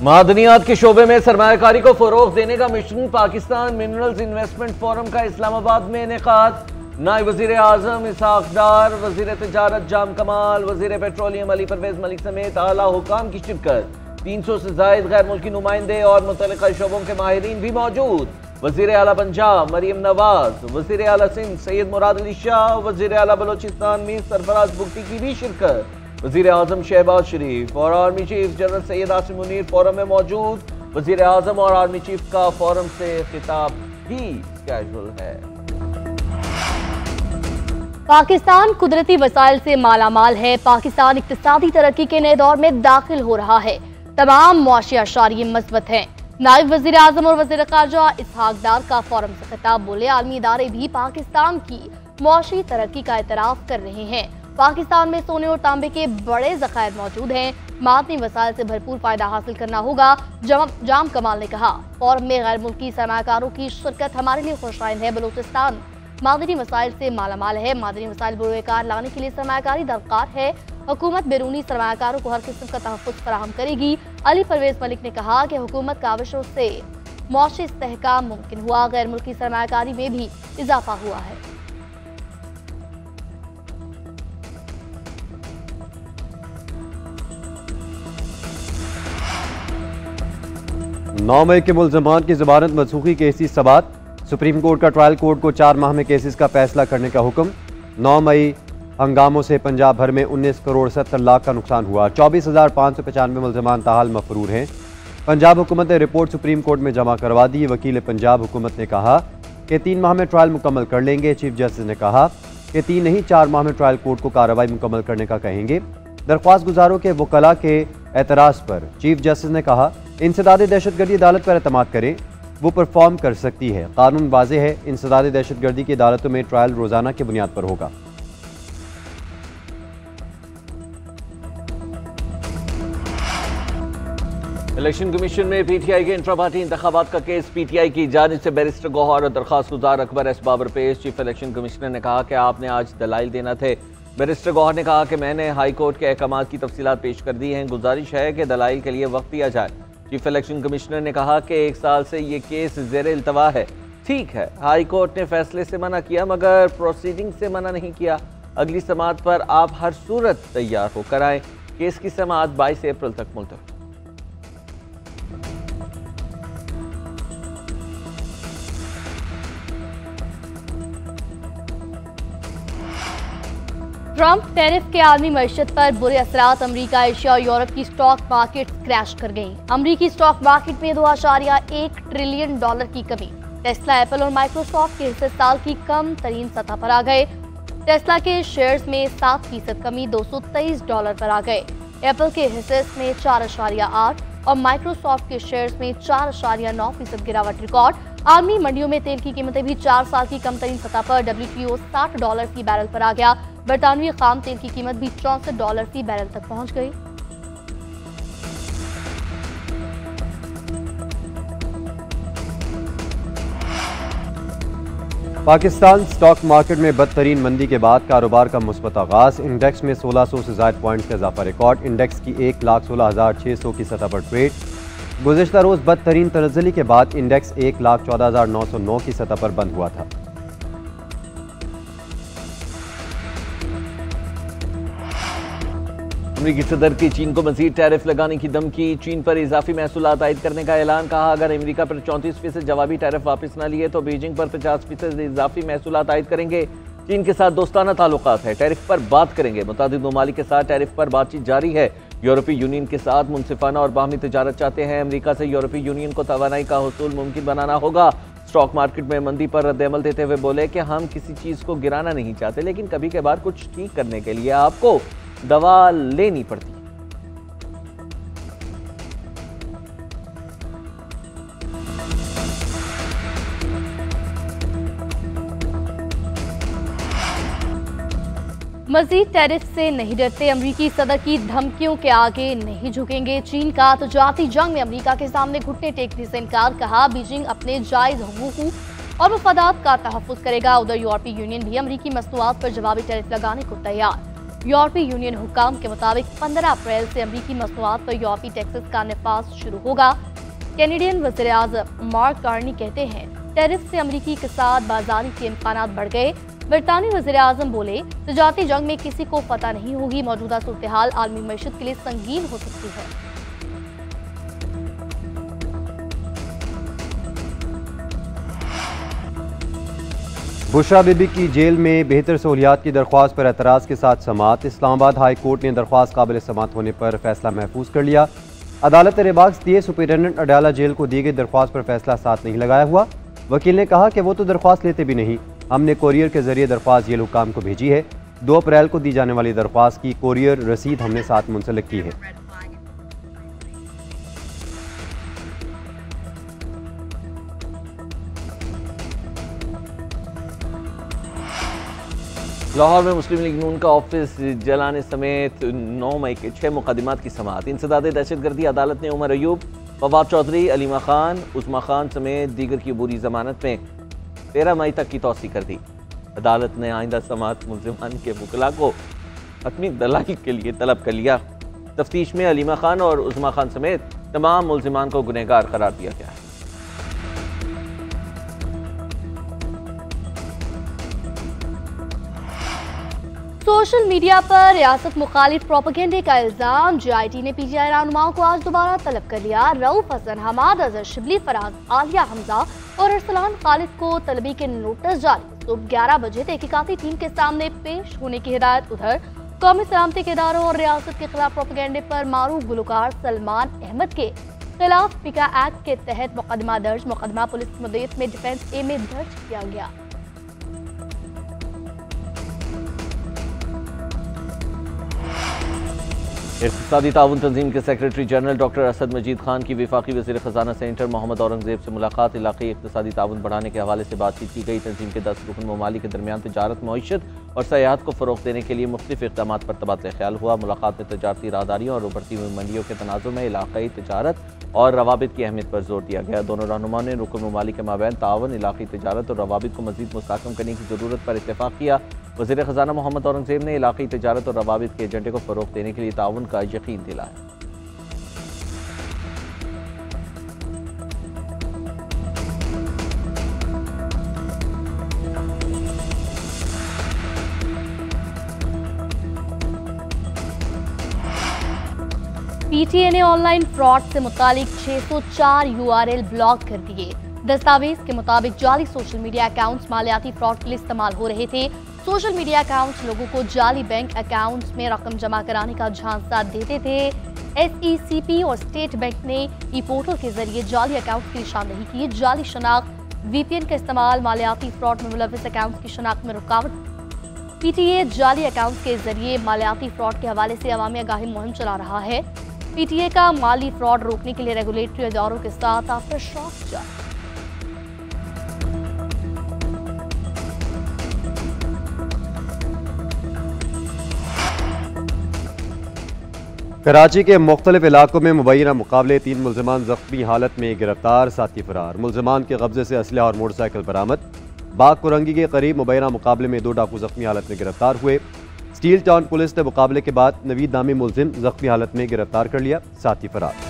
मादनियात के शोबे में सरमायाकारी को फरोग देने का mission Pakistan minerals investment forum का इस्लामाबाद में इनेकाद। नायब वजीर आजम इसहाक डार, वजीर तिजारत जाम कमाल, वजीर पेट्रोलियम अली परवेज मलिक समेत आला हुकाम की शिरकत। 300 से जायद गैर मुल्की नुमाइंदे और मुतल्लिका शोबों के माहिरीन भी मौजूद। वजीर आला पंजाब मरियम नवाज, वजीर आला सिंध सैयद मुराद अली शाह, वजीर आला बलोचिस्तान मीर सरफराज बुगटी की भी शिरकत। वजीर आजम शहबाज शरीफ और army chief general Syed Asim Munir forum में मौजूद। वजीर आजम और आर्मी चीफ का फोरम से खिताब भी कैजुअल है। पाकिस्तान कुदरती वसाइल से मालामाल है। पाकिस्तान इक्तिसादी तरक्की के नए दौर में दाखिल हो रहा है। तमाम मुआशी अशारिये मजबूत हैं। नायब वजीर आजम और वजीर खारजा इसहाक डार का फोरम से खिताब बोले, आलमी इदारे भी पाकिस्तान की मुआशी तरक्की का एतराफ कर रहे हैं। पाकिस्तान में सोने और तांबे के बड़े ज़खायर मौजूद हैं। मादनी वसाइल से भरपूर फायदा हासिल करना होगा। जाम कमाल ने कहा, फोरम में गैर मुल्की सरमायाकारों की शिरकत हमारे लिए खुशआइंद है। बलूचिस्तान मादनी वसाइल से मालामाल है। मादनी वसाइल बरोकार लाने के लिए सरमायाकारी दरकार है। हुकूमत बैरूनी सरमायाकारों को हर किस्म का तहफ़्फ़ुज़ फराहम करेगी। अली परवेज मलिक ने कहा कि हुकूमत काविशों से मुआशी इस्तेहकाम मुमकिन हुआ। गैर मुल्की सरमायाकारी में भी इजाफा हुआ है। 9 मई के मुल्ज़मान की ज़मानत मनसूखी केसेस समाअत। सुप्रीम कोर्ट का ट्रायल कोर्ट को 4 माह में केसेस का फैसला करने का हुक्म। 9 मई हंगामों से पंजाब भर में 19 करोड़ 70 लाख का नुकसान हुआ। 24,595 मुल्ज़मान ताहाल मफरूर हैं। पंजाब हुकूमत ने रिपोर्ट सुप्रीम कोर्ट में जमा करवा दी। वकील पंजाब हुकूमत ने कहा कि 3 माह में ट्रायल मुकम्मल कर लेंगे। चीफ जस्टिस ने कहा कि 3 नहीं 4 माह में ट्रायल कोर्ट को कार्रवाई मुकम्मल करने का कहेंगे। दरख्वास्त गुजारों के वकला के एतराज़ पर चीफ जस्टिस ने कहा, इंसदाद दहशतगर्दी अदालत पर एतमाद करें, वो परफॉर्म कर सकती है। कानून वाज़ेह है, इंसदाद दहशतगर्दी की अदालतों में ट्रायल रोज़ाना की बुनियाद पर होगा। इलेक्शन कमीशन में पीटीआई के इंट्रा पार्टी इंतखाबात का केस। पीटीआई की जानिब से बैरिस्टर गौहर और दरखास्त गुजार अकबर एस बाबर पेश। चीफ इलेक्शन कमिश्नर ने कहा कि आपने आज दलाइल देना थे। बैरिस्टर गौहर ने कहा कि मैंने हाई कोर्ट के अहकाम की तफसीलात पेश कर दी हैं। गुजारिश है कि दलाइल के लिए वक्त दिया जाए। चीफ इलेक्शन कमिश्नर ने कहा कि 1 साल से ये केस ज़ेरे इल्तवा है। ठीक है, हाई कोर्ट ने फैसले से मना किया मगर प्रोसीडिंग से मना नहीं किया। अगली समाअत पर आप हर सूरत तैयार होकर आएँ। केस की समाअत 22 अप्रैल तक मुलतवी। ट्रंप टैरिफ के आलमी मईशत पर बुरे असरात। अमरीका, एशिया और यूरोप की स्टॉक मार्केट क्रैश कर गई। अमरीकी स्टॉक मार्केट में $2.1 ट्रिलियन की कमी। टेस्ला, एप्पल और माइक्रोसॉफ्ट के हिस्से साल की कम तरीन सतह पर आ गए। टेस्ला के शेयर्स में 7% कमी $223 पर आ गए। एप्पल के हिस्से में 4.8 और माइक्रोसॉफ्ट के शेयर्स में 4.9% गिरावट रिकॉर्ड। आलमी मंडियों में तेल की कीमतें भी 4 साल की कम तरीन सतह पर WTO $60 फी बैरल पर आ गया। बरतानवी खाम तेल की कीमत भी $64 फी बैरल तक पहुंच गई। पाकिस्तान स्टॉक मार्केट में बदतरीन मंदी के बाद कारोबार का मुस्बत आगाज। इंडेक्स में 1600 से ज़ायद पॉइंट्स का इजाफा रिकॉर्ड। इंडेक्स की 1,16,600 की सतह पर ट्रेड। गुज़िश्ता रोज बदतरीन तनज़्ज़ुली के बाद इंडेक्स 1,14,909 की सतह पर बंद हुआ था। अमरीकी सदर की चीन को मजीद टैरिफ लगाने की धमकी। चीन पर इजाफी महसूलात आयद करने का ऐलान। कहा, अगर अमरीका पर 34% जवाबी टैरिफ वापस न लिए तो बीजिंग पर 50% इजाफी महसूलात आयद करेंगे। चीन के साथ दोस्ताना ताल्लुकात है, टैरिफ पर बात करेंगे। मुतादिद ममालिक के साथ टैरिफ पर बातचीत जारी है। यूरोपीय यूनियन के साथ मुनसिफाना और बाहमी तिजारत चाहते हैं। अमरीका से यूरोपीय यूनियन को तवानाई का हुसूल मुमकिन बनाना होगा। स्टॉक मार्केट में मंदी पर रद्द-ए-अमल देते हुए बोले कि हम किसी चीज़ को गिराना नहीं चाहते, लेकिन कभी कभार कुछ ठीक करने के लिए आपको दवा लेनी पड़ती है। मजीद टैरिफ से नहीं डरते। अमरीकी सदर की धमकियों के आगे नहीं झुकेंगे। चीन का तजारती जंग में अमरीका के सामने घुटने टेकने से इनकार। कहा, बीजिंग अपने जायज हुकूक और मफादात का तहफ़्फ़ुज़ करेगा। उधर यूरोपीय यूनियन भी अमरीकी मसनूआत पर जवाबी टैरिफ लगाने को तैयार। यूरोपीय यूनियन हुकाम के मुताबिक 15 अप्रैल से अमरीकी मसनूआत पर यूरोपीय टैक्सेस का नफाज शुरू होगा। कैनेडियन वज़ीर आज़म मार्क कार्नी कहते हैं, टैरिफ से अमरीकी इक़्तिसाद बाजारी के इम्कानात बढ़ गए। बरतानी वज़ीर आज़म बोले, तजारती जंग में किसी को फतह नहीं होगी। मौजूदा सूरत हाल आलमी मईशत के लिए संगीन हो सकती है। बुशरा बीबी की जेल में बेहतर सहूलियात की दरख्वास्त पर एतराज़ के साथ समाअत। इस्लामाबाद हाई कोर्ट ने दरख्वास्त काबिल समाअत होने पर फैसला महफूज कर लिया। अदालत ने रिमार्क्स दिए, सुपरिटेंडेंट अडयाला जेल को दी गई दरख्वास्त पर फैसला साथ नहीं लगाया हुआ। वकील ने कहा कि वो तो दरख्वास्त लेते भी नहीं, हमने कोरियर के जरिए दरख्वास्त जेल हुकाम को भेजी है। 2 अप्रैल को दी जाने वाली दरख्वास्त की कोरियर रसीद हमने साथ मुंसलिक की है। लाहौर में मुस्लिम लीग नून का ऑफिस जलाने समेत 9 मई के 6 मुकदमात की समाअत। इंसदाद दहशतगर्दी अदालत ने उमर अयूब, फवाद चौधरी, अलीमा खान, उस्मा खान समेत दीगर की अबूरी जमानत में 13 मई तक की तौसी कर दी। अदालत ने आइंदा समाअत मुल्जिमान के वकला को हतमी दलाइल के लिए तलब कर लिया। तफ्तीश में अलीमा खान और उस्मा खान समेत तमाम मुल्जिमान को गुनहगार करार दिया गया है। सोशल मीडिया पर रियासत मुखालिफ प्रोपेगेंडे का इल्जाम। JIT ने PTI रहनुमाओं को आज दोबारा तलब कर लिया। रऊफ हसन, हमाद अजहर, शिबली फराज, आलिया हमजा और अरसलान खालिद को तलबी के नोटिस जारी। सुबह 11 बजे तहकीकाती टीम के सामने पेश होने की हिदायत। उधर कौमी सलामती के इदारों और रियासत के खिलाफ प्रोपेगेंडे पर मारूफ गुलकार सलमान अहमद के खिलाफ पिका एक्ट के तहत मुकदमा दर्ज। मुकदमा पुलिस मुद्दत में डिफेंस ए में दर्ज किया गया। इक़्तिसादी ताउन तंजीम के सेक्रेटरी जनरल डॉक्टर असद मजीद खान की वफाकी वज़ीर ख़जाना सेंटर मोहम्मद औरंगज़ेब से मुलाकात। इलाक़ाई इक़्तिसादी ताउन बढ़ाने के हवाले से बातचीत की गई। तंजीम के 10 रुकन ममालिक के दरमियान तजारत, मईशत और सयाहत को फ़रोग़ देने के लिए मुख्तलिफ इक़दामात पर तबादला ख्याल हुआ। मुलाकात में तजारती राहदारियों और उभरती हुई मंडियों के तनाज़ुर में इलाक़ाई तजारत और रवाबित की अहमियत पर जोर दिया गया। दोनों रहनुमाओं ने रुकन ममालिक के माबैन तावन, इलाक़ाई तजारत और रवाबित को मज़ीद मुस्तहकम करने की ज़रूरत पर इत्तेफ़ाक़ किया। वज़ीर ख़जाना मोहम्मद औरंगज़ेब ने इलाक़ाई तजारत और रवाबित के एजेंडे को फ़रोग़ देने के लिए ताउन का यकीन दिलाया। PTA ने ऑनलाइन फ्रॉड से मुतालिक 604 URL ब्लॉक कर दिए। दस्तावेज के मुताबिक जाली सोशल मीडिया अकाउंट्स मालियाती फ्रॉड के लिए इस्तेमाल हो रहे थे। सोशल मीडिया अकाउंट्स लोगों को जाली बैंक अकाउंट्स में रकम जमा कराने का झांसा देते थे। SECP और स्टेट बैंक ने ई पोर्टल के जरिए जाली अकाउंट की निशानदेही की। जाली शनाख्त, VPN का इस्तेमाल मालियाती फ्रॉड में मुलविस अकाउंट्स की शनाख्त में रुकावट। PTA जाली अकाउंट्स के जरिए मालियाती फ्रॉड के हवाले से अवामी आगाही मुहिम चला रहा है। PTA का माली फ्रॉड रोकने के लिए रेगुलेटरी इदारों के साथ आफ्टर शॉक जारी। कराची के मुख्तलिफ इलाकों में मुबैना मुकाबले, 3 मुल्जिमान जख्मी हालत में गिरफ्तार, साथी फरार। मुल्जिमान के कब्जे से असलहा और मोटरसाइकिल बरामद। बाग कुरंगी के करीब मुबैना मुकाबले में 2 डाकू जख्मी हालत में गिरफ्तार हुए। स्टील टाउन पुलिस ने मुकाबले के बाद नवीद नामी मुल्जिम जख्मी हालत में गिरफ्तार कर लिया, साथी फरार।